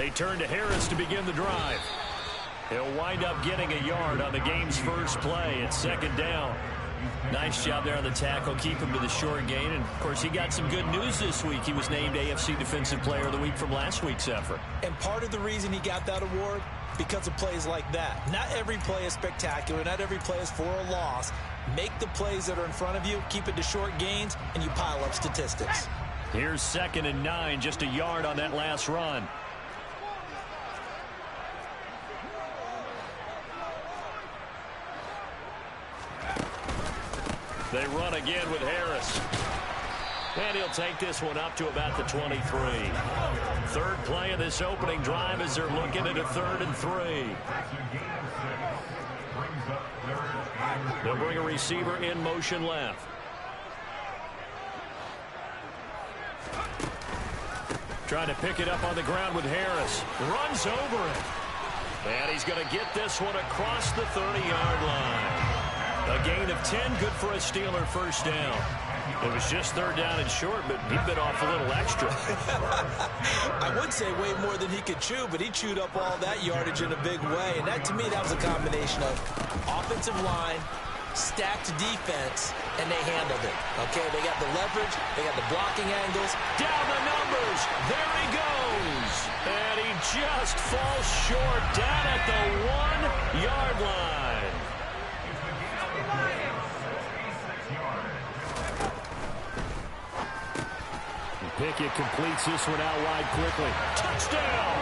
They turn to Harris to begin the drive. He'll wind up getting a yard on the game's first play. It's second down. Nice job there on the tackle. Keep him to the short gain. And, of course, he got some good news this week. He was named AFC Defensive Player of the Week from last week's effort. And part of the reason he got that award, because of plays like that. Not every play is spectacular. Not every play is for a loss. Make the plays that are in front of you, keep it to short gains, and you pile up statistics. Here's 2nd and 9, just a yard on that last run. They run again with Harris. And he'll take this one up to about the 23. Third play of this opening drive as they're looking at a 3rd and 3. They'll bring a receiver in motion left. Trying to pick it up on the ground with Harris. Runs over it. And he's going to get this one across the 30-yard line. A gain of 10, good for a Steeler first down. It was just 3rd down and short, but he bit off a little extra. I would say way more than he could chew, but he chewed up all that yardage in a big way. And that, to me, that was a combination of offensive line, stacked defense, and they handled it. Okay, they got the leverage, they got the blocking angles. Down the numbers. There he goes. And he just falls short down at the 1-yard line. Pickett completes this one out wide quickly. Touchdown!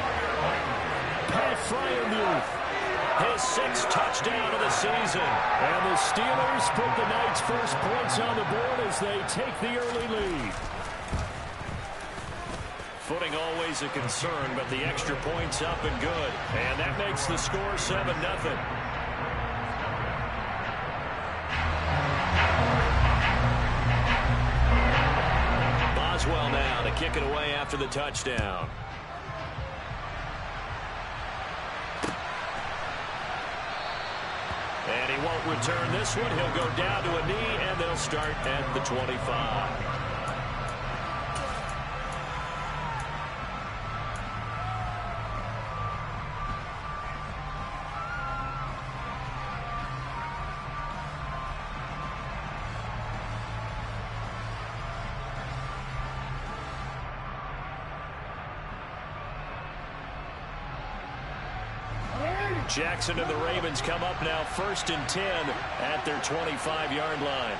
Pat Freiermuth, his 6th touchdown of the season. And the Steelers put the Knights' first points on the board as they take the early lead. Footing always a concern, but the extra point's up and good. And that makes the score 7-0. Boswell now to kick it away after the touchdown. And he won't return this one. He'll go down to a knee, and they'll start at the 25. Jackson and the Ravens come up now 1st and 10 at their 25-yard line.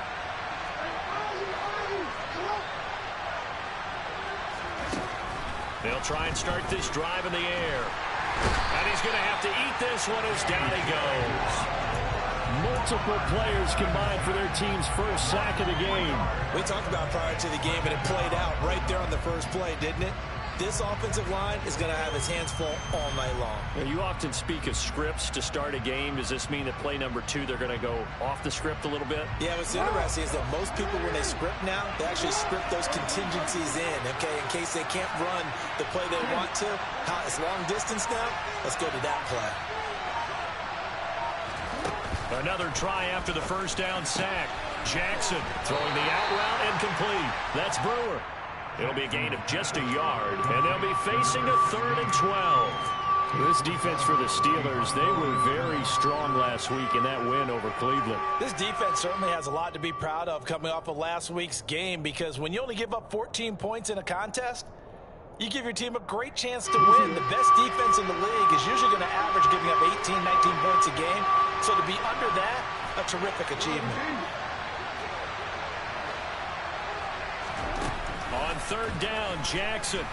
They'll try and start this drive in the air. And he's going to have to eat this one as down he goes. Multiple players combined for their team's first sack of the game. We talked about prior to the game, and it played out right there on the first play, didn't it? This offensive line is going to have his hands full all night long. You often speak of scripts to start a game. Does this mean that play number 2, they're going to go off the script a little bit? Yeah, what's interesting is that most people, when they script now, they actually script those contingencies in, okay, in case they can't run the play they want to. It's long distance now. Let's go to that play. Another try after the first down sack. Jackson throwing the out route incomplete. That's Brewer. It'll be a gain of just a yard, and they'll be facing a 3rd and 12. This defense for the Steelers, they were very strong last week in that win over Cleveland. This defense certainly has a lot to be proud of coming off of last week's game, because when you only give up 14 points in a contest, you give your team a great chance to win. The best defense in the league is usually going to average giving up 18, 19 points a game. So to be under that, a terrific achievement. On 3rd down, Jackson.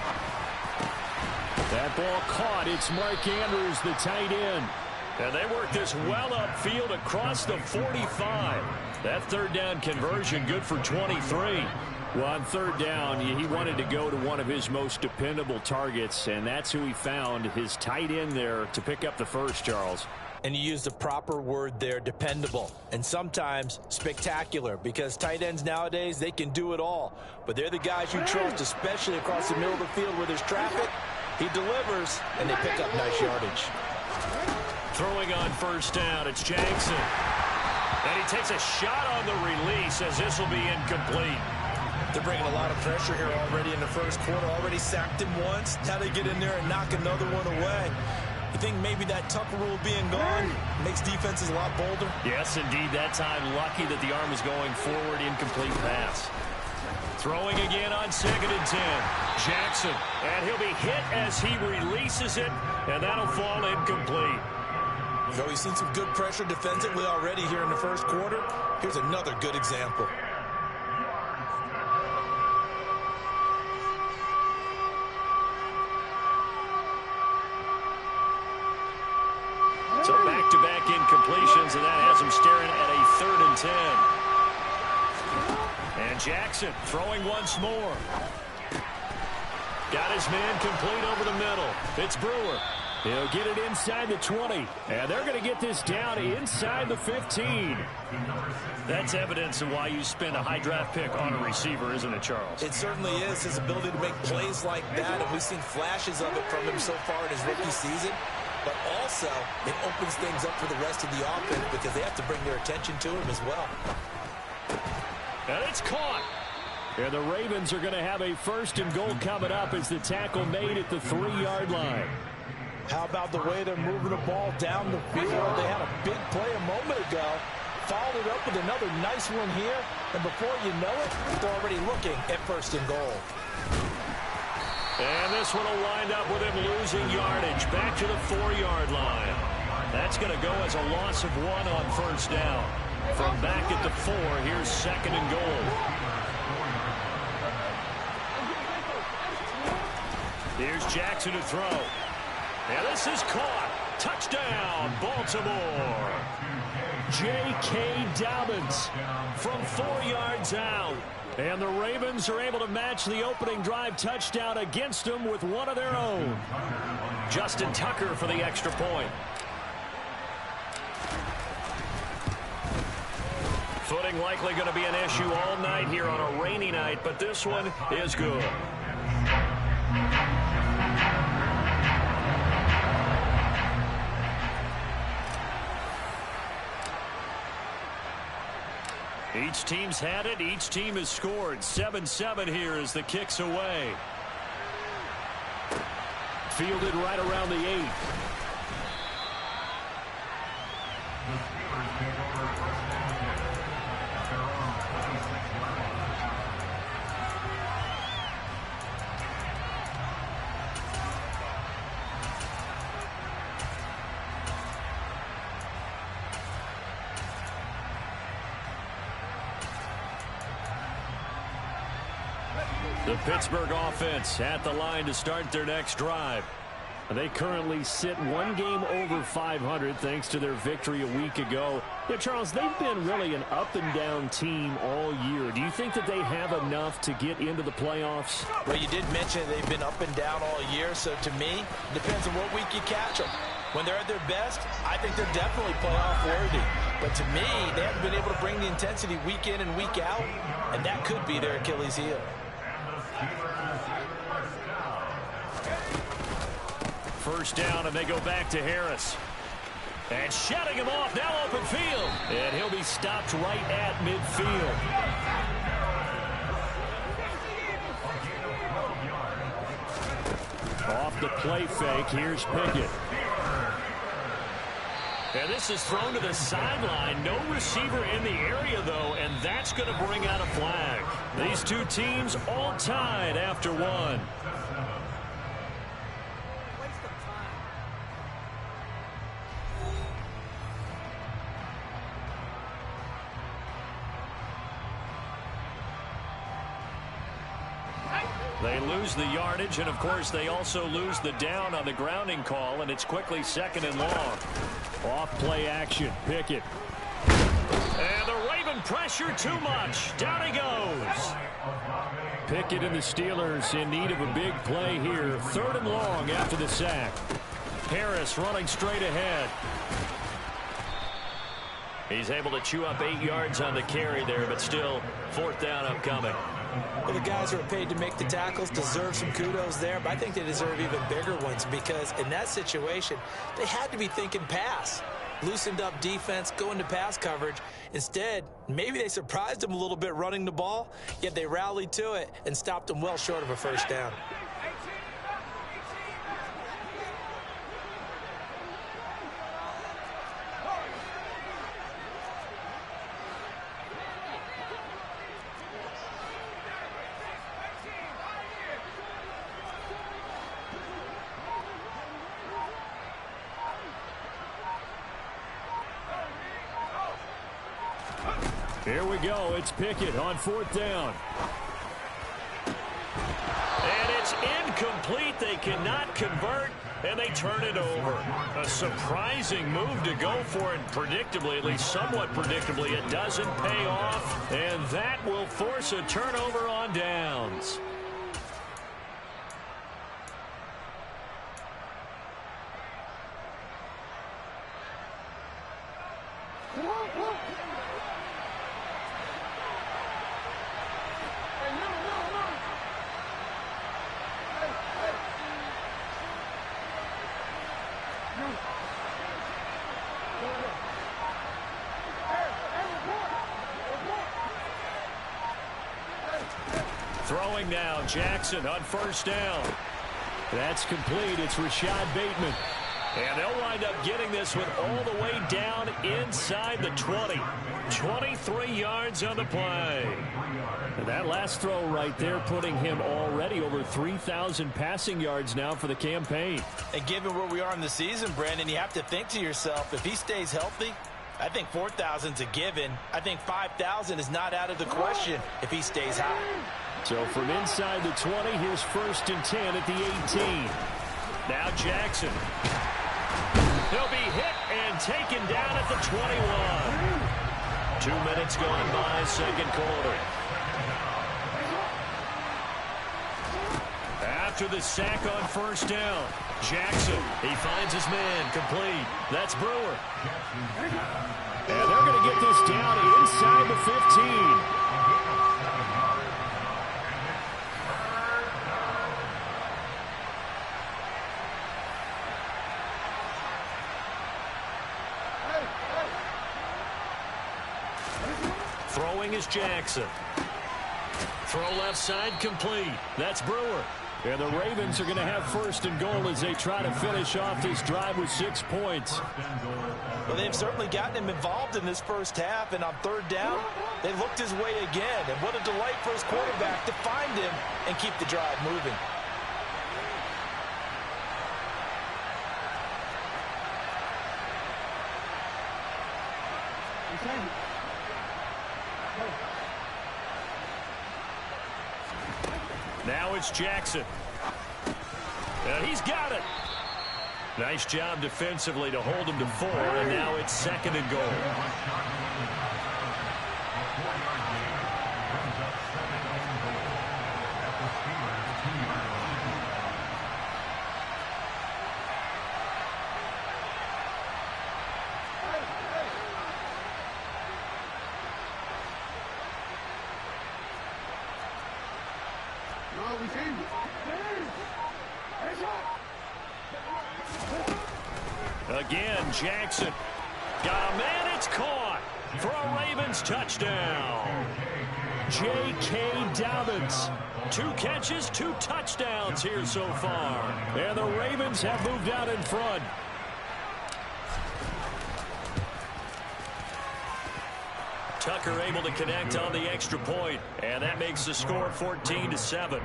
That ball caught. It's Mark Andrews, the tight end. And they work this well upfield across the 45. That 3rd down conversion good for 23. Well, on 3rd down, he wanted to go to one of his most dependable targets, and that's who he found, his tight end there, to pick up the first, Charles. And you use the proper word there, dependable, and sometimes spectacular, because tight ends nowadays, they can do it all. But they're the guys you trust, especially across the middle of the field where there's traffic. He delivers, and they pick up nice yardage. Throwing on 1st down, it's Jackson. And he takes a shot on the release as this will be incomplete. They're bringing a lot of pressure here already in the first quarter. Already sacked him once. Now they get in there and knock another one away. You think maybe that Tucker rule being gone makes defenses a lot bolder? Yes, indeed. That time, lucky that the arm was going forward. Incomplete pass. Throwing again on 2nd and 10. Jackson. And he'll be hit as he releases it. And that'll fall incomplete. So we've seen some good pressure defensively already here in the first quarter. Here's another good example. So back-to-back incompletions, and that has him staring at a 3rd and 10. And Jackson throwing once more. Got his man complete over the middle. It's Brewer. He'll get it inside the 20. And they're going to get this down inside the 15. That's evidence of why you spend a high draft pick on a receiver, isn't it, Charles? It certainly is. His ability to make plays like that, and we've seen flashes of it from him so far in his rookie season. But also, it opens things up for the rest of the offense because they have to bring their attention to him as well. And it's caught. And the Ravens are going to have a 1st and goal coming up as the tackle made at the 3-yard line. How about the way they're moving the ball down the field? They had a big play a moment ago. Followed it up with another nice one here. And before you know it, they're already looking at 1st and goal. And this one will wind up with him losing yardage back to the 4-yard line. That's going to go as a loss of 1 on 1st down. From back at the 4, here's 2nd and goal. Here's Jackson to throw. And this is caught. Touchdown, Baltimore. J.K. Dobbins from 4 yards out. And the Ravens are able to match the opening drive touchdown against them with one of their own. Justin Tucker for the extra point. Footing likely going to be an issue all night here on a rainy night, but this one is good. Each team's had it. Each team has scored. 7-7 here as the kick's away. Fielded right around the 8. The Pittsburgh offense at the line to start their next drive. They currently sit 1 game over 500 thanks to their victory a week ago. Yeah, Charles, they've been really an up-and-down team all year. Do you think that they have enough to get into the playoffs? Well, you did mention they've been up and down all year, so to me, it depends on what week you catch them. When they're at their best, I think they're definitely playoff worthy. But to me, they haven't been able to bring the intensity week in and week out, and that could be their Achilles heel. First down, and they go back to Harris. And shutting him off, now open field. And he'll be stopped right at midfield. Off the play fake, here's Pickett. And this is thrown to the sideline. No receiver in the area, though, and that's going to bring out a flag. These two teams all tied after 1. They lose the yardage, and, of course, they also lose the down on the grounding call, and it's quickly 2nd and long. Off play action, Pickett. And the Raven pressure too much. Down he goes. Pickett and the Steelers in need of a big play here. 3rd and long after the sack. Harris running straight ahead. He's able to chew up 8 yards on the carry there, but still 4th down upcoming. Well, the guys who are paid to make the tackles deserve some kudos there, but I think they deserve even bigger ones because in that situation, they had to be thinking pass. loosened up defense, go into pass coverage. Instead, maybe they surprised him a little bit running the ball, yet they rallied to it and stopped him well short of a first down. Here we go. It's Pickett on 4th down. And it's incomplete. They cannot convert, and they turn it over. A surprising move to go for it. Predictably, at least somewhat predictably, it doesn't pay off, and that will force a turnover on downs. Throwing now, Jackson on 1st down. That's complete. It's Rashad Bateman. And they'll wind up getting this one all the way down inside the 20. 23 yards on the play. And that last throw right there putting him already over 3,000 passing yards now for the campaign. And given where we are in the season, Brandon, you have to think to yourself, if he stays healthy, I think 4,000's a given. I think 5,000 is not out of the question if he stays high. So from inside the 20, here's 1st and 10 at the 18. Now Jackson. He'll be hit and taken down at the 21. 2 minutes gone by, 2nd quarter. After the sack on 1st down, Jackson, he finds his man, complete. That's Brewer. And they're going to get this down inside the 15. Throwing is Jackson. Throw left side complete. That's Brewer. And the Ravens are going to have 1st and goal as they try to finish off this drive with 6 points. Well, they've certainly gotten him involved in this first half, and on 3rd down, they looked his way again. And what a delight for his quarterback to find him and keep the drive moving. Now it's Jackson. And he's got it. Nice job defensively to hold him to 4, and now it's 2nd and goal. Again, Jackson. Got a man, it's caught for a Ravens touchdown. J.K. Dobbins. 2 catches, 2 touchdowns here so far. And the Ravens have moved out in front. Tucker able to connect on the extra point, and that makes the score 14-7.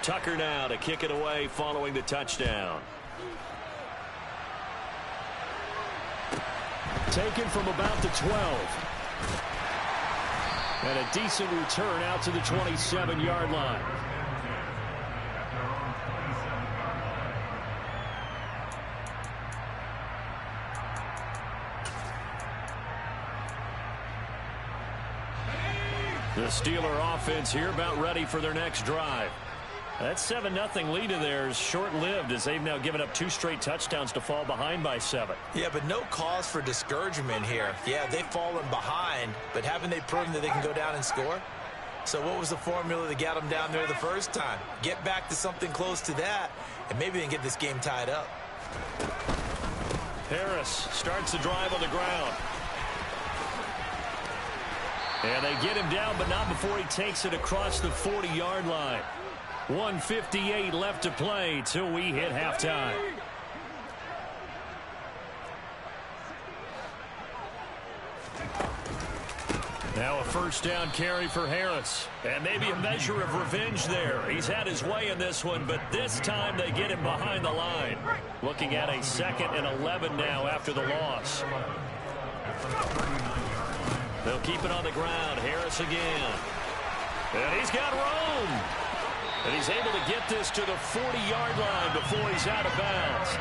Tucker now to kick it away following the touchdown. Taken from about the 12. And a decent return out to the 27-yard line. The Steeler offense here about ready for their next drive. That 7-0 lead of theirs short-lived as they've now given up 2 straight touchdowns to fall behind by 7. Yeah, but no cause for discouragement here. Yeah, they've fallen behind, but haven't they proven that they can go down and score? So what was the formula that got them down there the first time? Get back to something close to that, and maybe they can get this game tied up. Harris starts the drive on the ground. And they get him down, but not before he takes it across the 40-yard line. 1:58 left to play till we hit halftime. Now a first down carry for Harris. And maybe a measure of revenge there. He's had his way in this one, but this time they get him behind the line. Looking at a 2nd and 11 now after the loss. They'll keep it on the ground. Harris again. And he's got room. And he's able to get this to the 40-yard line before he's out of bounds.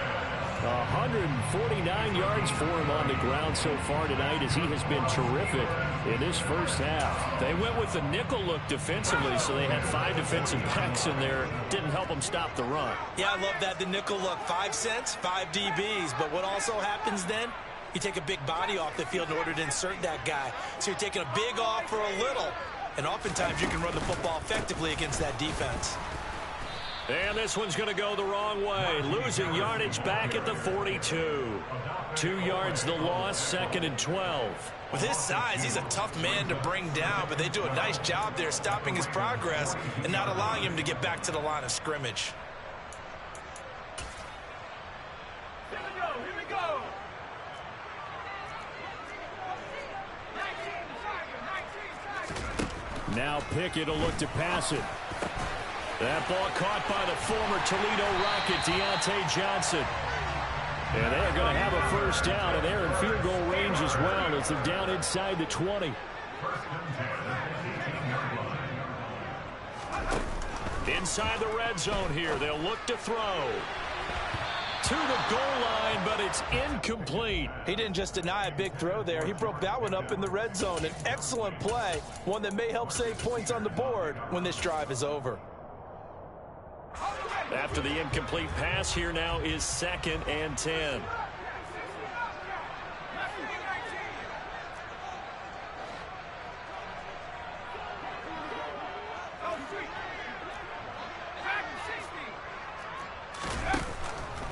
149 yards for him on the ground so far tonight as he has been terrific in this first half. They went with the nickel look defensively, so they had 5 defensive backs in there. Didn't help them stop the run. Yeah, I love that, the nickel look. 5 cents, 5 DBs. But what also happens then? You take a big body off the field in order to insert that guy. So you're taking a big off for a little. And oftentimes you can run the football effectively against that defense. And this one's going to go the wrong way. Losing yardage back at the 42. 2 yards the loss, 2nd and 12. With his size, he's a tough man to bring down, but they do a nice job there stopping his progress and not allowing him to get back to the line of scrimmage. Here we go. Now Pickett will look to pass it. That ball caught by the former Toledo Rocket, Deontay Johnson. And they're going to have a first down, and they're in field goal range as well as they're down inside the 20. Inside the red zone here, they'll look to throw. To the goal line, but it's incomplete. He didn't just deny a big throw there. He broke that one up in the red zone. An excellent play, one that may help save points on the board when this drive is over. After the incomplete pass, here now is 2nd and 10.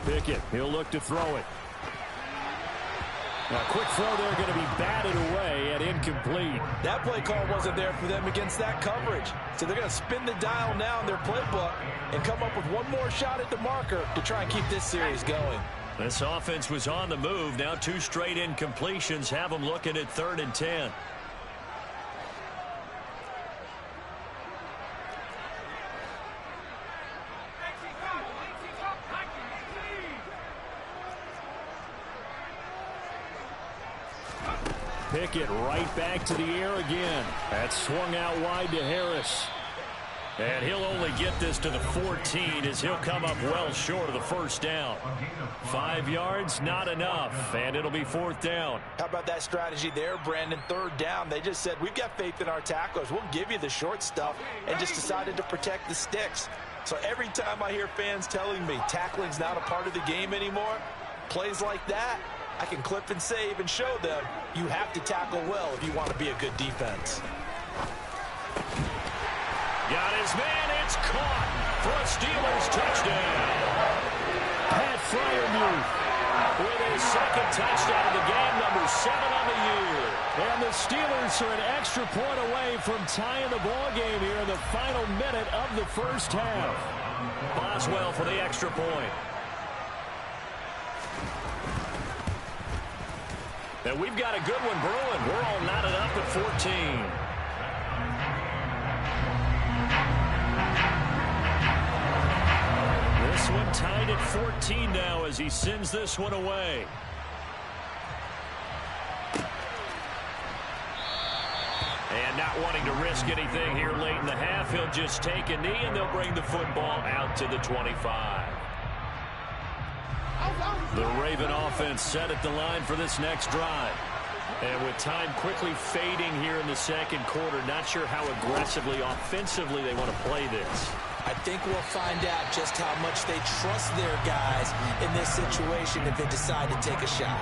Pickett, he'll look to throw it. A quick throw there going to be batted away and incomplete. That play call wasn't there for them against that coverage. So they're going to spin the dial now in their playbook and come up with one more shot at the marker to try and keep this series going. This offense was on the move. Now 2 straight incompletions have them looking at 3rd and 10. Pickett right back to the air again. That swung out wide to Harris. And he'll only get this to the 14 as he'll come up well short of the first down. 5 yards, not enough, and it'll be 4th down. How about that strategy there, Brandon? 3rd down. They just said, we've got faith in our tacklers. We'll give you the short stuff, and just decided to protect the sticks. So every time I hear fans telling me tackling's not a part of the game anymore, plays like that, I can clip and save and show them you have to tackle well if you want to be a good defense. Got his man. It's caught for a Steelers touchdown. Pat Freiermuth with his 2nd touchdown of the game, number 7 on the year. And the Steelers are an extra point away from tying the ball game here in the final minute of the first half. Boswell for the extra point. And we've got a good one brewing. We're all knotted up at 14. This one tied at 14 now as he sends this one away. And not wanting to risk anything here late in the half, he'll just take a knee and they'll bring the football out to the 25. The Raven offense set at the line for this next drive. And with time quickly fading here in the second quarter, not sure how aggressively, offensively they want to play this. I think we'll find out just how much they trust their guys in this situation if they decide to take a shot.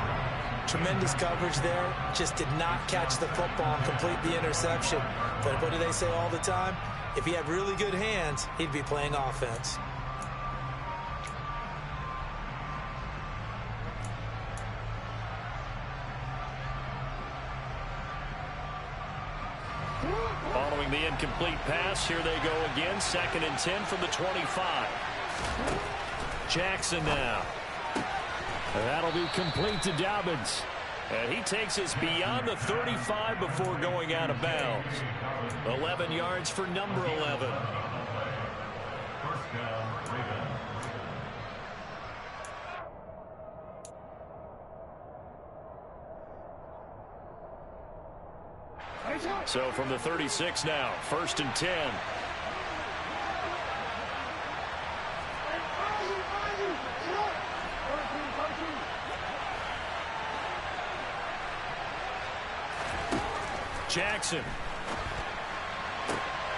Tremendous coverage there. Just did not catch the football and complete the interception. But what do they say all the time? If he had really good hands, he'd be playing offense. Following the incomplete pass, here they go again. 2nd and 10 from the 25. Jackson now. That'll be complete to Dobbins. And he takes us beyond the 35 before going out of bounds. 11 yards for number 11. So from the 36 now, 1st and 10. Jackson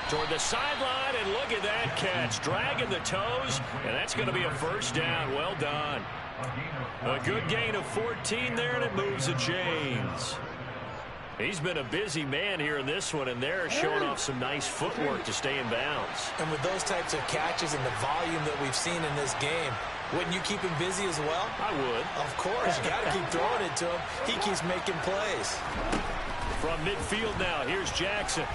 toward the sideline, and look at that catch. Dragging the toes, and that's going to be a 1st down. Well done. A good gain of 14 there, and it moves the chains. He's been a busy man here in this one, and they're showing off some nice footwork to stay in bounds. And with those types of catches and the volume that we've seen in this game, wouldn't you keep him busy as well? I would. Of course. You got to keep throwing it to him. He keeps making plays. From midfield now, here's Jackson.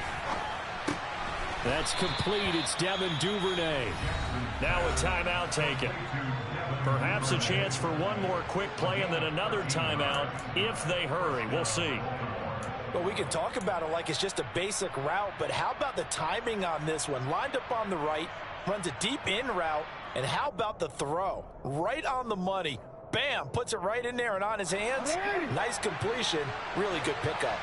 That's complete. It's Devin Duvernay. Now a timeout taken. Perhaps a chance for one more quick play and then another timeout if they hurry. We'll see. Well, we can talk about it like it's just a basic route, but how about the timing on this one? Lined up on the right, runs a deep in route, and how about the throw? Right on the money. Bam, puts it right in there and on his hands. Nice completion. Really good pickup.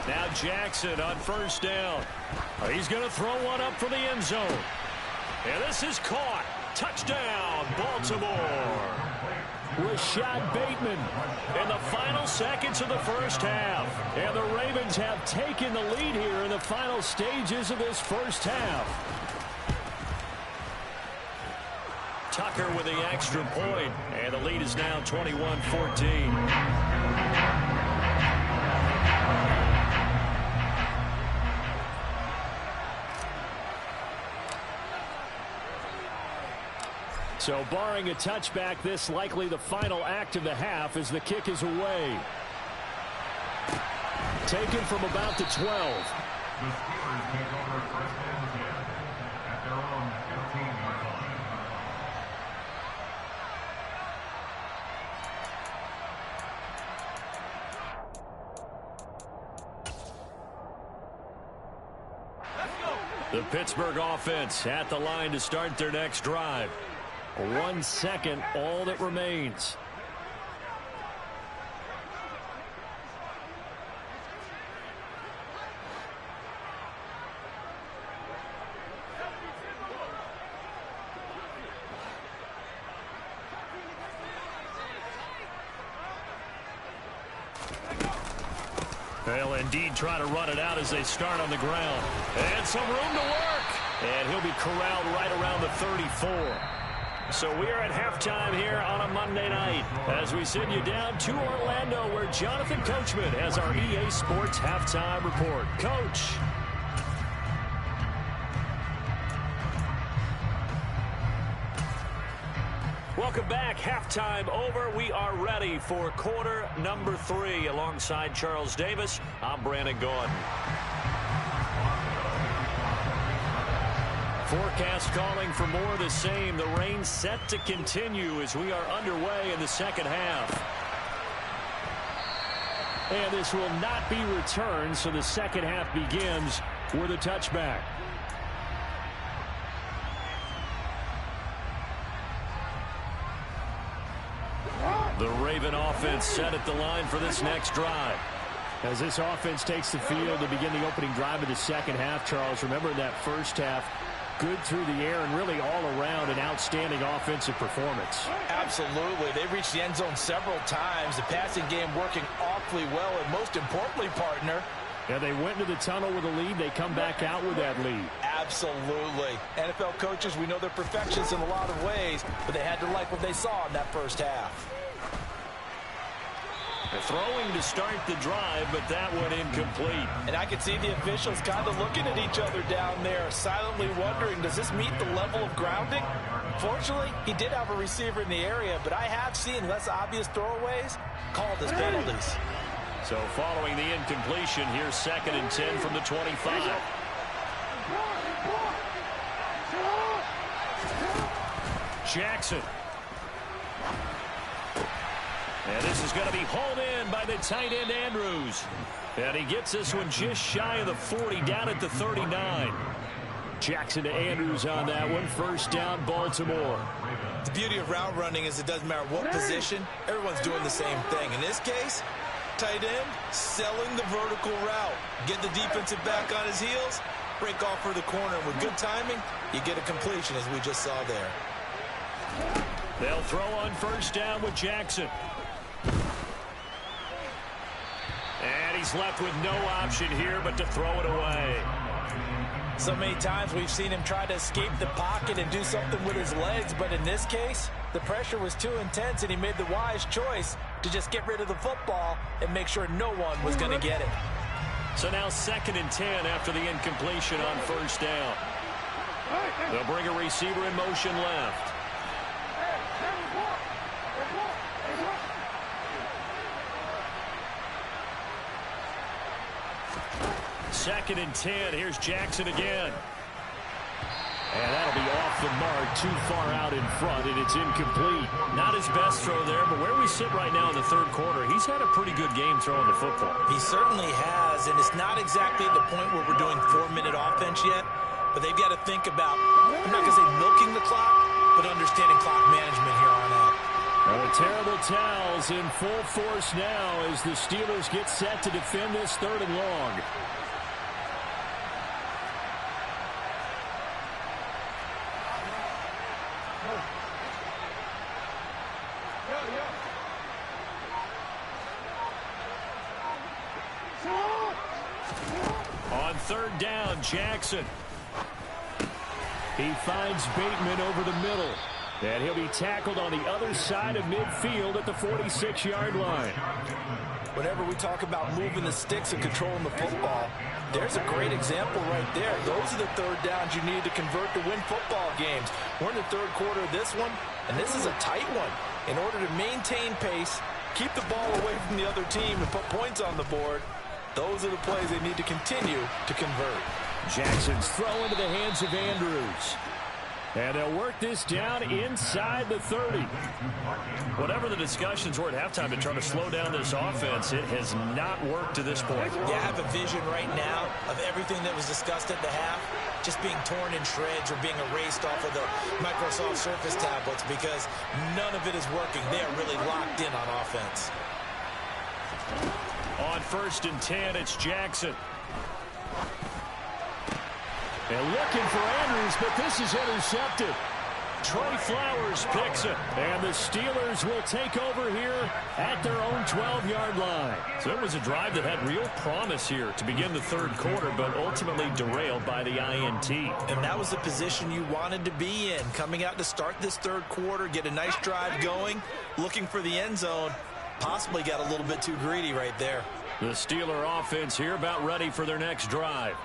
Now Jackson on 1st down. He's going to throw one up for the end zone. And this is caught. Touchdown, Baltimore. Rashad Bateman in the final seconds of the 1st half. And the Ravens have taken the lead here in the final stages of this 1st half. Tucker with the extra point. And the lead is now 21-14. So barring a touchback, this likely the final act of the half as the kick is away. Taken from about the 12. The Steelers take over 1st and 10 at their own 15-yard line. The Pittsburgh offense at the line to start their next drive. 1 second, all that remains. They'll indeed try to run it out as they start on the ground. And some room to work. And he'll be corralled right around the 34. So we are at halftime here on a Monday night as we send you down to Orlando where Jonathan Coachman has our EA Sports halftime report. Coach. Welcome back. Halftime over. We are ready for quarter number 3 alongside Charles Davis. I'm Brandon Gaudin. Forecast calling for more of the same. The rain set to continue as we are underway in the second half. And this will not be returned, so the second half begins with a touchback. The Raven offense set at the line for this next drive. As this offense takes the field to begin the opening drive of the second half, Charles, remember in that first half, Good through the air and really all around an outstanding offensive performance. Absolutely. They reached the end zone several times. The passing game working awfully well, and most importantly, partner, yeah, they went into the tunnel with a lead. They come back out with that lead. Absolutely. NFL coaches, we know they're perfectionists in a lot of ways, but they had to like what they saw in that first half. They're throwing to start the drive, but that one incomplete. And I could see the officials kind of looking at each other down there, silently wondering, does this meet the level of grounding? Fortunately, he did have a receiver in the area, but I have seen less obvious throwaways called as penalties. So following the incompletion, here's 2nd and 10 from the 25. Jackson. And this is going to be hauled in by the tight end, Andrews. And he gets this one just shy of the 40, down at the 39. Jackson to Andrews on that one. First down, Baltimore. The beauty of route running is it doesn't matter what position, everyone's doing the same thing. In this case, tight end selling the vertical route. Get the defensive back on his heels, break off for the corner. With good timing, you get a completion, as we just saw there. They'll throw on first down with Jackson. And he's left with no option here but to throw it away. So many times we've seen him try to escape the pocket and do something with his legs, but in this case, the pressure was too intense and he made the wise choice to just get rid of the football and make sure no one was going to get it. So now 2nd and 10 after the incompletion on first down. They'll bring a receiver in motion left. Second and 10. Here's Jackson again. And that'll be off the mark, too far out in front, and it's incomplete. Not his best throw there, but where we sit right now in the third quarter, he's had a pretty good game throwing the football. He certainly has, and it's not exactly at the point where we're doing 4-minute offense yet, but they've got to think about, I'm not going to say milking the clock, but understanding clock management here on out. Well, the terrible towels in full force now as the Steelers get set to defend this 3rd and long. On 3rd down, Jackson. He finds Bateman over the middle. And he'll be tackled on the other side of midfield at the 46-yard line. Whenever we talk about moving the sticks and controlling the football, there's a great example right there. Those are the 3rd downs you need to convert to win football games. We're in the 3rd quarter of this one, and this is a tight one. In order to maintain pace, keep the ball away from the other team, and put points on the board, those are the plays they need to continue to convert. Jackson's throw into the hands of Andrews. And they'll work this down inside the 30. Whatever the discussions were at halftime to try to slow down this offense, it has not worked to this point. Yeah, I have a vision right now of everything that was discussed at the half just being torn in shreds or being erased off of the Microsoft Surface tablets because none of it is working. They are really locked in on offense. On 1st and 10, it's Jackson. And looking for Andrews, but this is intercepted. Trey Flowers picks it. And the Steelers will take over here at their own 12-yard line. So it was a drive that had real promise here to begin the 3rd quarter, but ultimately derailed by the INT. And that was the position you wanted to be in. Coming out to start this 3rd quarter, get a nice drive going, looking for the end zone. Possibly got a little bit too greedy right there. The Steeler offense here about ready for their next drive.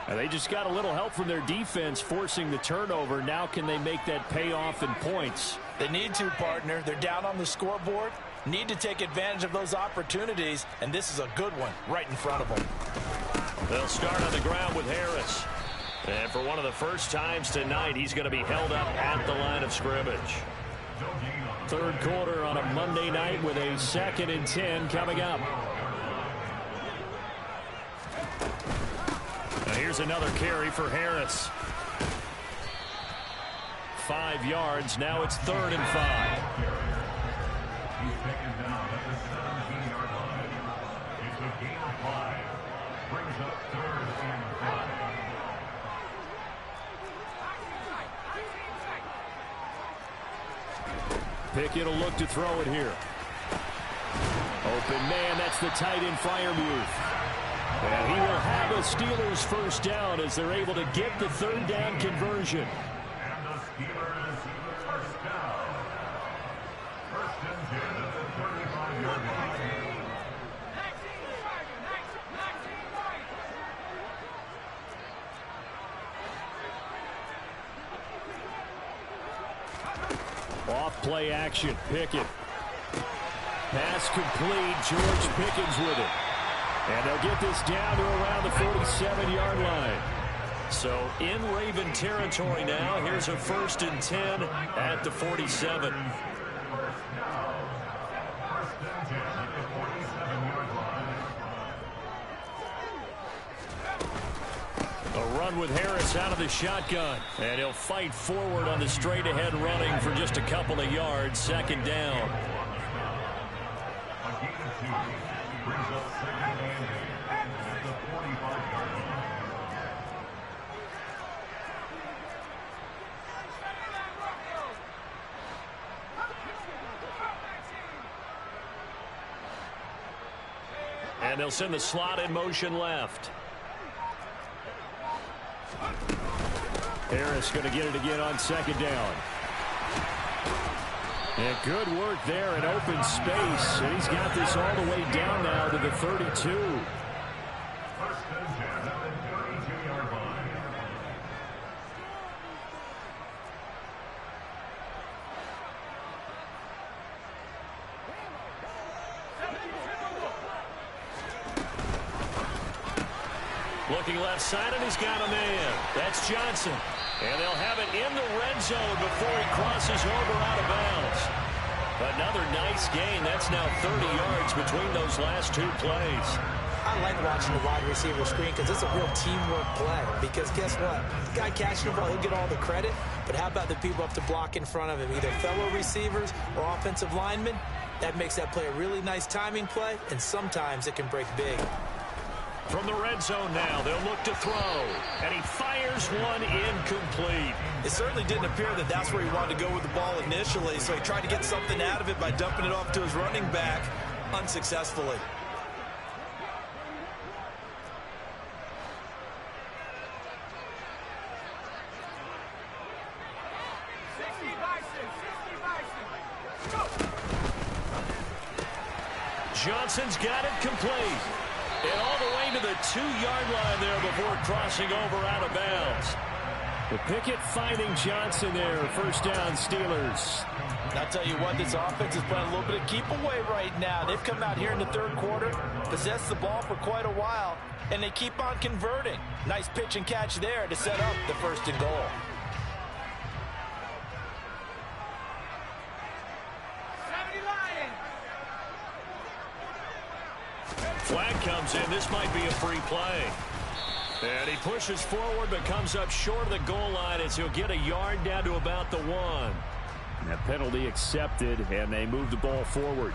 And they just got a little help from their defense forcing the turnover. Now can they make that pay off in points? They need to, partner. They're down on the scoreboard. Need to take advantage of those opportunities. And this is a good one right in front of them. They'll start on the ground with Harris. And for one of the first times tonight, he's going to be held up at the line of scrimmage. 3rd quarter on a Monday night with a 2nd and 10 coming up. Now here's another carry for Harris. 5 yards. Now it's 3rd and 5. He's taken down at the 17-yard line. It's a gain of 5. Brings up 3rd and 5. Pickett will look to throw it here. Open man, that's the tight end Freiermuth. And he will have a Steelers first down as they're able to get the third down conversion. And the Steelers first down. First and 10 at the 35-yard line. Off play action, Pickett. Pass complete, George Pickens with it. And they'll get this down to around the 47-yard line. So in Raven territory now, here's a first and 10 at the 47. A run with Harris out of the shotgun. And he'll fight forward on the straight-ahead running for just a couple of yards. Second down. And they'll send the slot in motion left. Harris going to get it again on second down. And good work there in open space. And he's got this all the way down now to the 32. First and 10 at the 32-yard line. Looking left side, and he's got a man. That's Johnson. And they'll have it in the red zone before he crosses over out of bounds. Another nice gain. That's now 30 yards between those last two plays. I like watching the wide receiver screen because it's a real teamwork play. Because guess what? The guy catching the ball, he'll get all the credit. But how about the people up to block in front of him, either fellow receivers or offensive linemen? That makes that play a really nice timing play, and sometimes it can break big. From the red zone now, they'll look to throw. And he fires one incomplete. It certainly didn't appear that that's where he wanted to go with the ball initially, so he tried to get something out of it by dumping it off to his running back unsuccessfully. Johnson's got it complete. And all the way to the 2-yard line there before crossing over out of bounds. The Pickett finding Johnson there. First down, Steelers. I'll tell you what, this offense is playing a little bit of keep away right now. They've come out here in the third quarter, possessed the ball for quite a while, and they keep on converting. Nice pitch and catch there to set up the first and goal. Flag comes in. This might be a free play. And he pushes forward but comes up short of the goal line as he'll get a yard down to about the 1. And a penalty accepted, and they move the ball forward.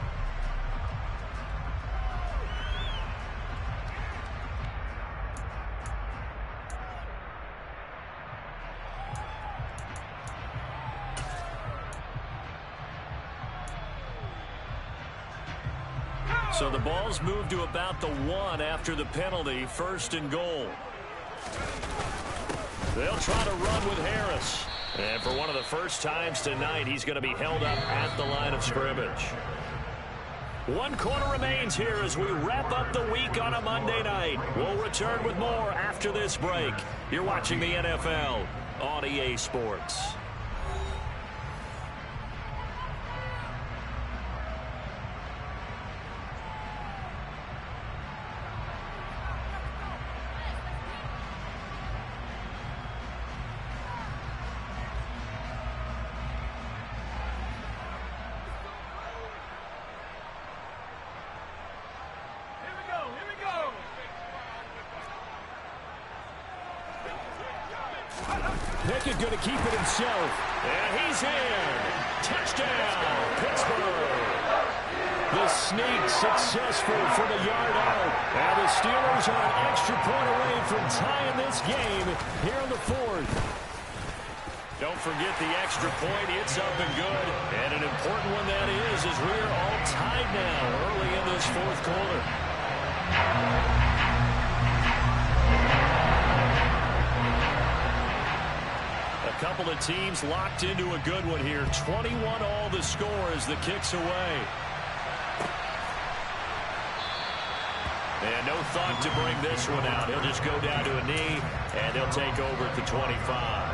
So the ball's moved to about the 1 after the penalty. First and goal. They'll try to run with Harris. And for one of the first times tonight, he's going to be held up at the line of scrimmage. 1 quarter remains here as we wrap up the week on a Monday night. We'll return with more after this break. You're watching the NFL on EA Sports. Pickett going to keep it himself. And he's in. Touchdown, Pittsburgh. The sneak successful from a yard out. And the Steelers are an extra point away from tying this game here in the 4th. Don't forget the extra point. It's up and good. And an important one that is, as we are all tied now early in this fourth quarter. A couple of teams locked into a good one here. 21 all the score as the kick's away. And no thought to bring this one out. He'll just go down to a knee, and he'll take over at the 25.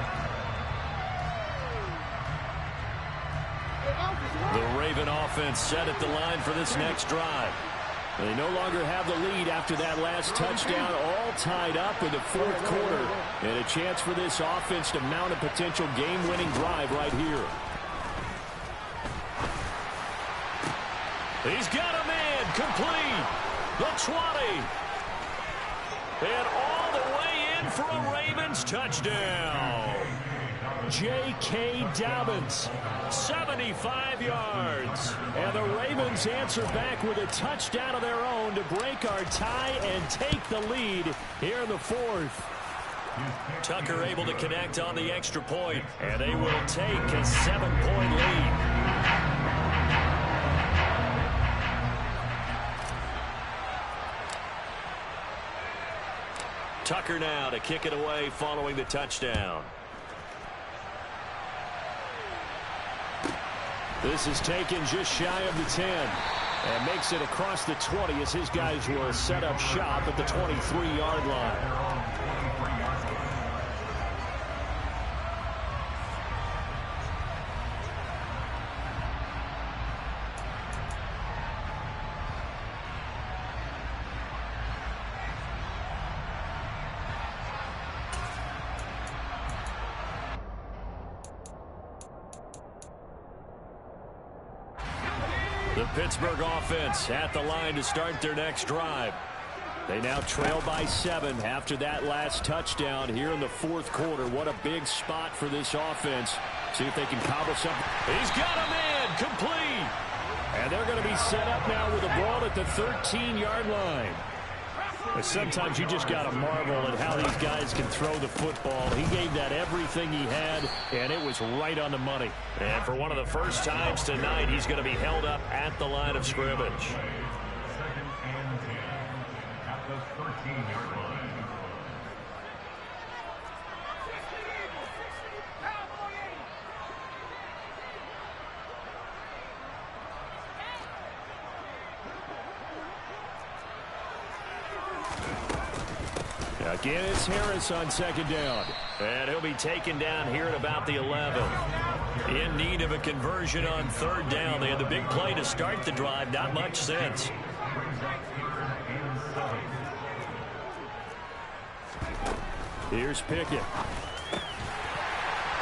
The Raven offense set at the line for this next drive. They no longer have the lead after that last touchdown, all tied up in the fourth quarter. And a chance for this offense to mount a potential game-winning drive right here. He's got a man complete. The 20. And all the way in for a Ravens touchdown. J.K. Dobbins, 75 yards. And the Ravens answer back with a touchdown of their own to break our tie and take the lead here in the fourth. Tucker able to connect on the extra point, and they will take a 7-point lead. Tucker now to kick it away following the touchdown. This is taken just shy of the 10 and makes it across the 20 as his guys will set up shop at the 23-yard line. The Pittsburgh offense at the line to start their next drive. They now trail by 7 after that last touchdown here in the fourth quarter. What a big spot for this offense. See if they can cobble something. He's got a man complete. And they're going to be set up now with the ball at the 13-yard line. But sometimes you just got to marvel at how these guys can throw the football. He gave that everything he had, and it was right on the money. And for one of the first times tonight, he's going to be held up at the line of scrimmage. 2nd and 10 at the 13-yard line. Again, it's Harris on second down. And he'll be taken down here at about the 11. In need of a conversion on third down. They had the big play to start the drive. Not much sense. Here's Pickett.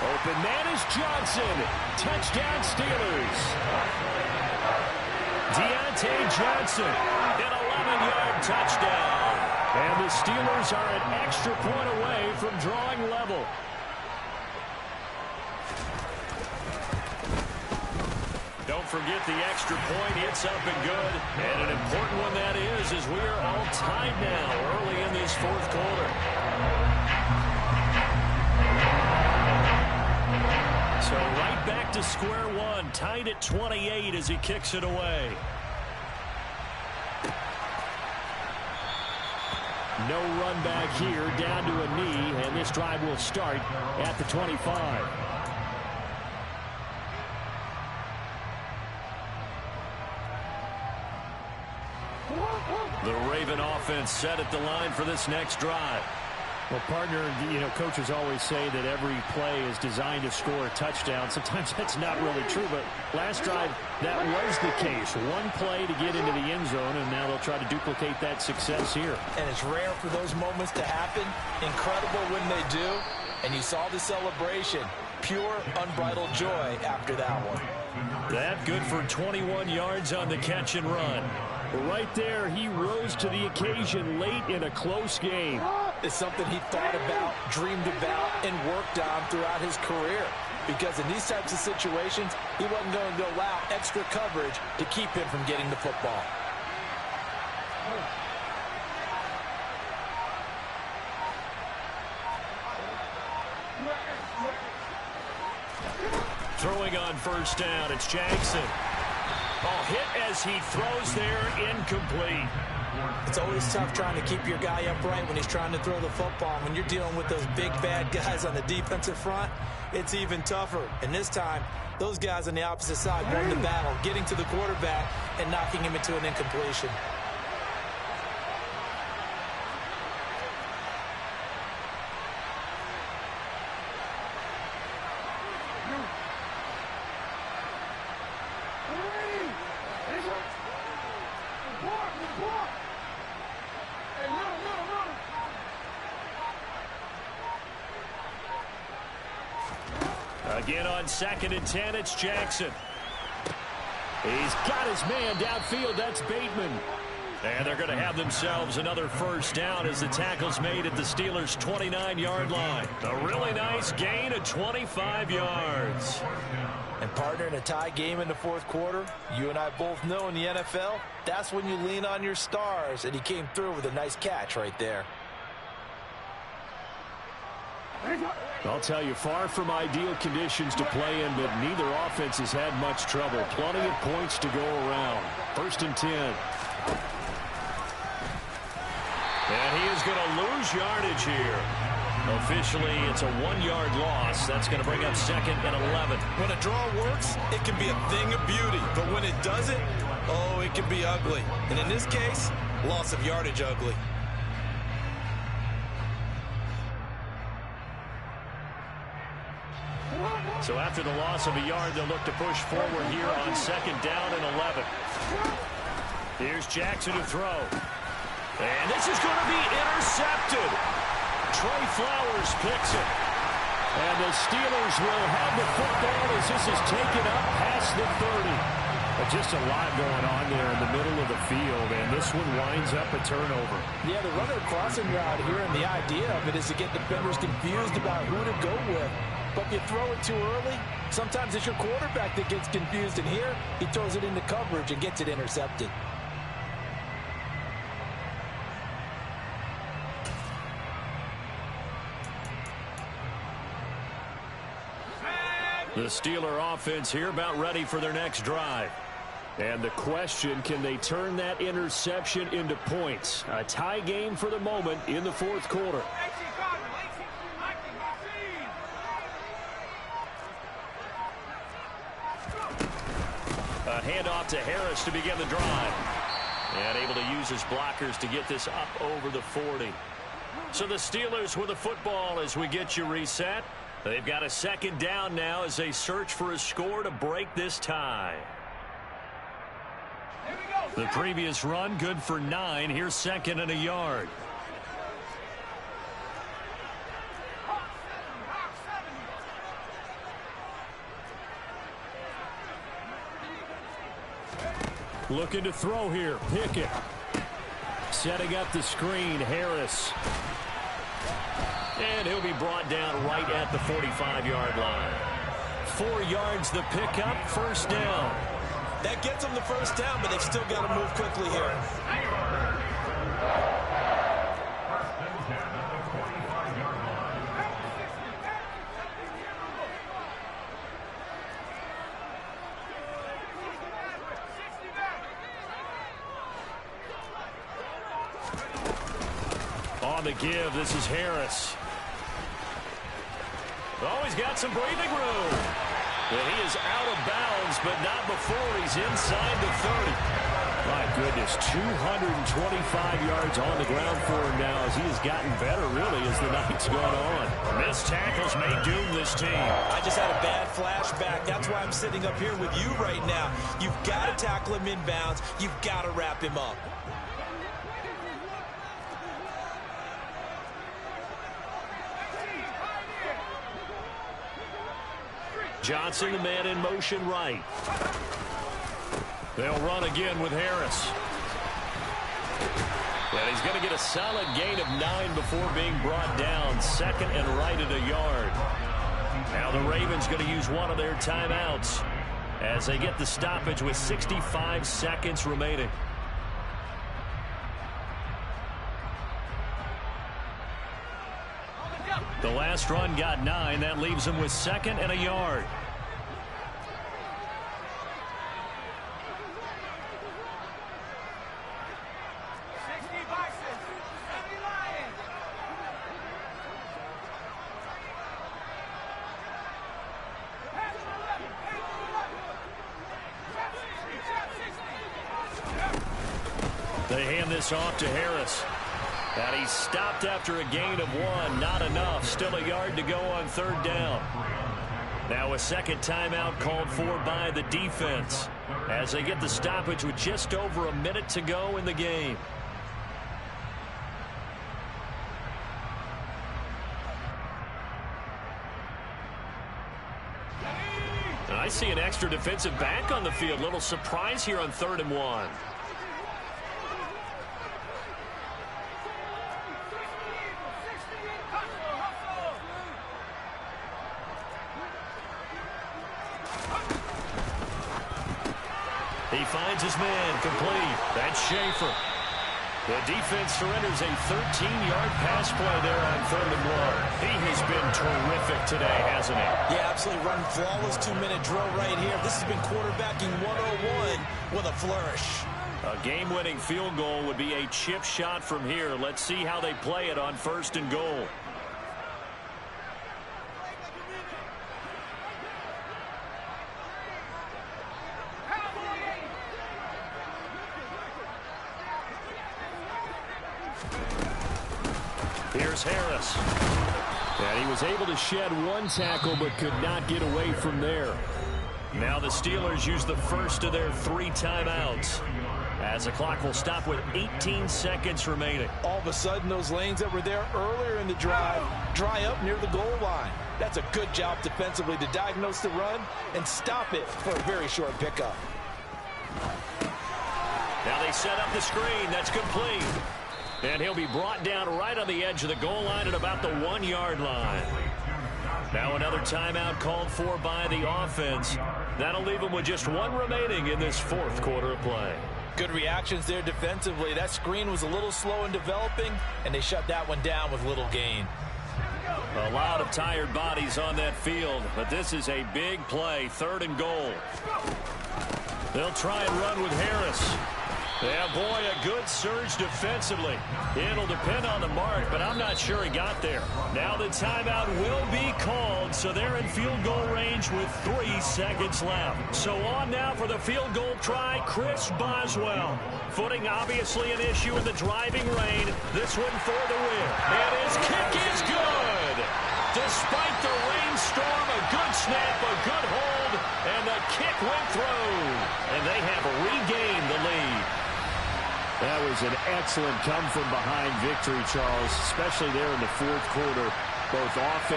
Open man is Johnson. Touchdown Steelers. Deontay Johnson. An 11-yard touchdown. And the Steelers are an extra point away from drawing level. Don't forget the extra point. It's up and good. And an important one that is, as we are all tied now early in this fourth quarter. So right back to square one, tied at 28 as he kicks it away. No run back here, down to a knee, and this drive will start at the 25. The Raven offense set at the line for this next drive. Well, partner, coaches always say that every play is designed to score a touchdown. Sometimes that's not really true, but last drive, that was the case. One play to get into the end zone, and now they'll try to duplicate that success here. And it's rare for those moments to happen. Incredible when they do. And you saw the celebration. Pure, unbridled joy after that one. That good for 21 yards on the catch and run. Right there, he rose to the occasion late in a close game. It's something he thought about, dreamed about, and worked on throughout his career. Because in these types of situations, he wasn't going to allow extra coverage to keep him from getting the football. Throwing on first down, it's Jackson. Oh, hit as he throws there, incomplete. It's always tough trying to keep your guy upright when he's trying to throw the football. When you're dealing with those big, bad guys on the defensive front, it's even tougher. And this time, those guys on the opposite side won the battle, getting to the quarterback and knocking him into an incompletion. Again on 2nd and 10, it's Jackson. He's got his man downfield. That's Bateman. And they're going to have themselves another first down as the tackle's made at the Steelers' 29-yard line. A really nice gain of 25 yards. And partner, in a tie game in the fourth quarter, you and I both know in the NFL, that's when you lean on your stars. And he came through with a nice catch right there. I'll tell you, far from ideal conditions to play in, but neither offense has had much trouble. Plenty of points to go around. 1st and 10. And he is going to lose yardage here. Officially, it's a 1-yard loss. That's going to bring up 2nd and 11. When a draw works, it can be a thing of beauty. But when it doesn't, oh, it can be ugly. And in this case, loss of yardage ugly. So after the loss of a yard, they'll look to push forward here on 2nd down and 11. Here's Jackson to throw. And this is going to be intercepted. Trey Flowers picks it. And the Steelers will have the football as this is taken up past the 30. Just a lot going on there in the middle of the field, and this one winds up a turnover. Yeah, the runner crossing route here, and the idea of it is to get defenders confused about who to go with. But if you throw it too early, sometimes it's your quarterback that gets confused, and here he throws it into coverage and gets it intercepted. The Steeler offense here about ready for their next drive. And the question, can they turn that interception into points? A tie game for the moment in the fourth quarter. A handoff to Harris to begin the drive. And able to use his blockers to get this up over the 40. So the Steelers with the football as we get you reset. They've got a 2nd down now as they search for a score to break this tie. The previous run good for 9. Here's 2nd and a yard. Looking to throw here. Pickett. Setting up the screen. Harris. And he'll be brought down right at the 45-yard line. 4 yards the pickup. First down. That gets them the first down, but they've still got to move quickly here. On the give, this is Harris. Oh, he's got some breathing room. And he is out of bounds, but not before he's inside the 30. My goodness, 225 yards on the ground for him now as he has gotten better, really, as the night's gone on. Missed tackles may doom this team. I just had a bad flashback. That's why I'm sitting up here with you right now. You've got to tackle him inbounds. You've got to wrap him up. Johnson, the man in motion right. They'll run again with Harris. And he's going to get a solid gain of 9 before being brought down. 2nd and right at a yard. Now the Ravens going to use one of their timeouts as they get the stoppage with 65 seconds remaining. The last run got 9. That leaves him with 2nd and a yard. They hand this off to Harris. And he's stopped after a gain of 1. Not enough. Still a yard to go on 3rd down. Now a second timeout called for by the defense as they get the stoppage with just over a minute to go in the game. And I see an extra defensive back on the field. Little surprise here on 3rd and 1. He finds his man complete. That's Schaefer. The defense surrenders a 13-yard pass play there on 3rd and 1. He has been terrific today, hasn't he? Yeah, absolutely. Run flawless 2-minute drill right here. This has been quarterbacking 101 with a flourish. A game-winning field goal would be a chip shot from here. Let's see how they play it on 1st and goal. Here's Harris. And he was able to shed 1 tackle but could not get away from there. Now the Steelers use the first of their 3 timeouts as the clock will stop with 18 seconds remaining. All of a sudden, those lanes that were there earlier in the drive dry up near the goal line. That's a good job defensively to diagnose the run and stop it for a very short pickup. Now they set up the screen. That's complete. And he'll be brought down right on the edge of the goal line at about the 1-yard line. Now another timeout called for by the offense. That'll leave them with just 1 remaining in this 4th quarter of play. Good reactions there defensively. That screen was a little slow in developing, and they shut that one down with little gain. A lot of tired bodies on that field, but this is a big play. 3rd and goal. They'll try and run with Harris. Yeah, boy, a good surge defensively. It'll depend on the mark, but I'm not sure he got there. Now the timeout will be called, so they're in field goal range with 3 seconds left. So on now for the field goal try, Chris Boswell. Footing obviously an issue in the driving rain. This one for the win. And his kick is good. Despite the rainstorm, a good snap, a good hold, and the kick went through. And they have regained the lead. That was an excellent come-from-behind victory, Charles, especially there in the 4th quarter. Both offense